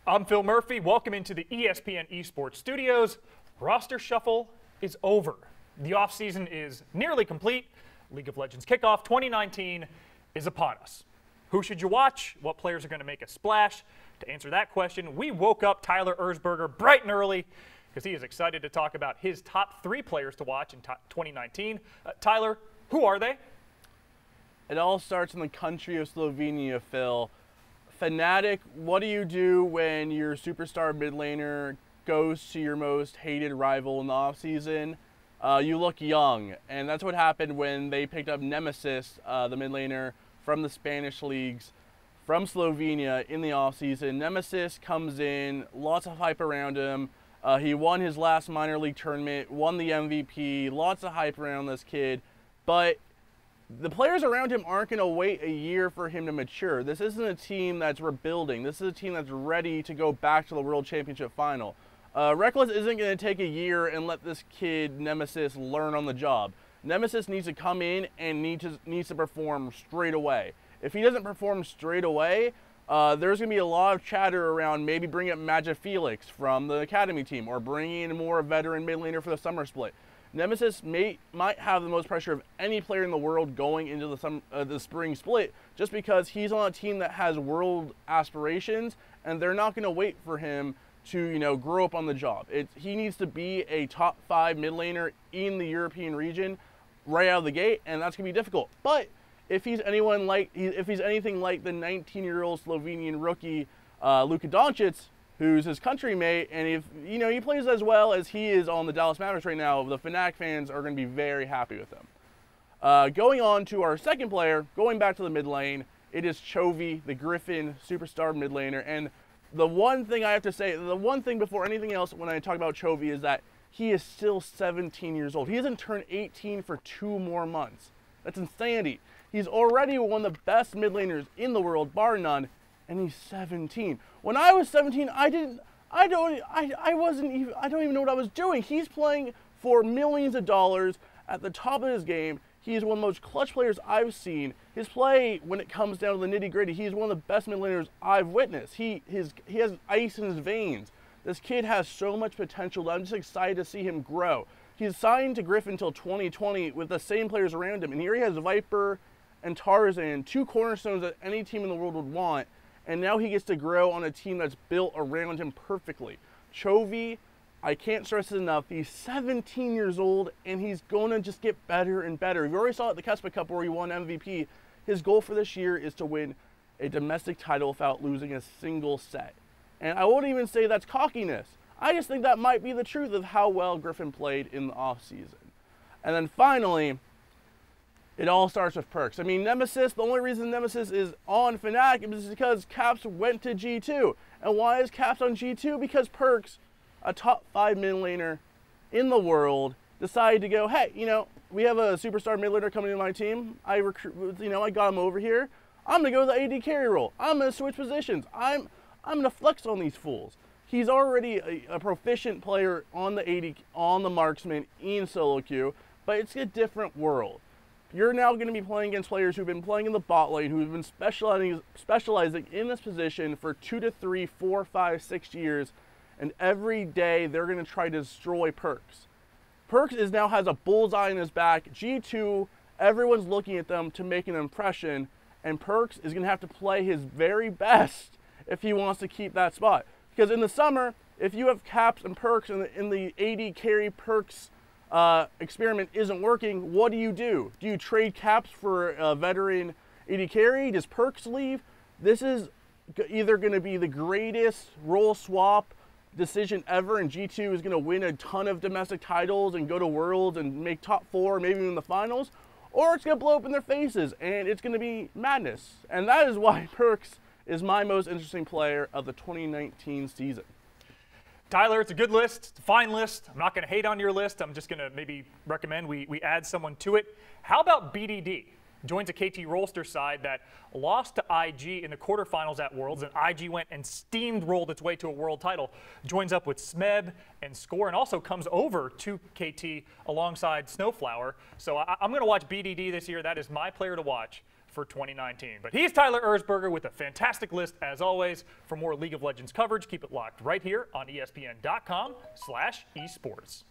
I'm Phil Muphy. Welcome into the ESPN Esports studios. Roster shuffle is over. The offseason is nearly complete. League of Legends kickoff 2019 is upon us. Who should you watch? What players are going to make a splash? To answer that question, we woke up Tyler Erzberger bright and early because he is excited to talk about his top 3 players to watch in 2019. Tyler, who are they? It all starts in the country of Slovenia, Phil. Fnatic, what do you do when your superstar mid laner goes to your most hated rival in the offseason? You look young, and that's what happened when they picked up Nemesis, the mid laner from the Spanish leagues, from Slovenia in the offseason. Nemesis comes in, lots of hype around him. He won his last minor league tournament, won the MVP, lots of hype around this kid, but the players around him aren't going to wait a year for him to mature. This isn't a team that's rebuilding. This is a team that's ready to go back to the World Championship final. Reckless isn't going to take a year and let this kid, Nemesis, learn on the job. Nemesis needs to come in and needs to perform straight away. If he doesn't perform straight away, there's going to be a lot of chatter around maybe bringing up Magic Felix from the academy team or bringing in more veteran mid laner for the summer split. Nemesis might have the most pressure of any player in the world going into the spring split just because he's on a team that has world aspirations, and they're not going to wait for him to grow up on the job. He needs to be a top 5 mid laner in the European region right out of the gate, and that's going to be difficult. But if he's anything like the 19-year-old Slovenian rookie Luka Doncic, who's his country mate, and if he plays as well as he is on the Dallas Mavericks right now, the Fnatic fans are going to be very happy with him. Going on to our second player, going back to the mid lane, it is Chovy, the Griffin superstar mid laner. And the one thing I have to say, the one thing before anything else when I talk about Chovy is that he is still 17 years old. He hasn't turned 18 for 2 more months. That's insanity. He's already one of the best mid laners in the world, bar none, and he's 17. When I was 17, I don't even know what I was doing. He's playing for millions of dollars at the top of his game. He is one of the most clutch players I've seen. His play, when it comes down to the nitty-gritty, he's one of the best mid laners I've witnessed. He has ice in his veins. This kid has so much potential. I'm just excited to see him grow. He's signed to Griffin until 2020 with the same players around him, and here he has Viper and Tarzan, 2 cornerstones that any team in the world would want. And now he gets to grow on a team that's built around him perfectly. Chovy, I can't stress it enough, he's 17 years old, and he's going to just get better and better. We already saw it at the Kespa Cup where he won MVP. His goal for this year is to win a domestic title without losing a single set. And I won't even say that's cockiness. I just think that might be the truth of how well Griffin played in the offseason. And then finally, it all starts with Perkz. I mean, Nemesis, the only reason Nemesis is on Fnatic is because Caps went to G2. And why is Caps on G2? Because Perkz, a top 5 mid laner in the world, decided to go, hey, we have a superstar mid laner coming to my team. I got him over here. I'm going to go to the AD carry role. I'm going to switch positions. I'm going to flex on these fools. He's already a proficient player on the marksman in solo queue, but it's a different world. You're now going to be playing against players who've been playing in the bot lane, who've been specializing in this position for 2 to 3, 4, 5, 6 years, and every day they're going to try to destroy Perkz. Perkz now has a bullseye in his back. G2, everyone's looking at them to make an impression, and Perkz is going to have to play his very best if he wants to keep that spot. Because in the summer, if you have Caps and Perkz in the AD carry Perkz experiment isn't working, what do? Do you trade Caps for a veteran AD carry? Does Perkz leave? This is either going to be the greatest role swap decision ever, and G2 is going to win a ton of domestic titles and go to Worlds and make top 4, maybe even the finals, or it's going to blow up in their faces and it's going to be madness. And that is why Perkz is my most interesting player of the 2019 season. Tyler, it's a good list. It's a fine list. I'm not going to hate on your list. I'm just going to maybe recommend we add someone to it. How about BDD? Joins a KT Rolster side that lost to IG in the quarterfinals at Worlds, and IG went and steamrolled its way to a world title. Joins up with Smeb and Score, and also comes over to KT alongside Snowflower. So I'm going to watch BDD this year. That is my player to watch for 2019. But he's Tyler Erzberger with a fantastic list, as always. For more League of Legends coverage, keep it locked right here on ESPN.com/esports.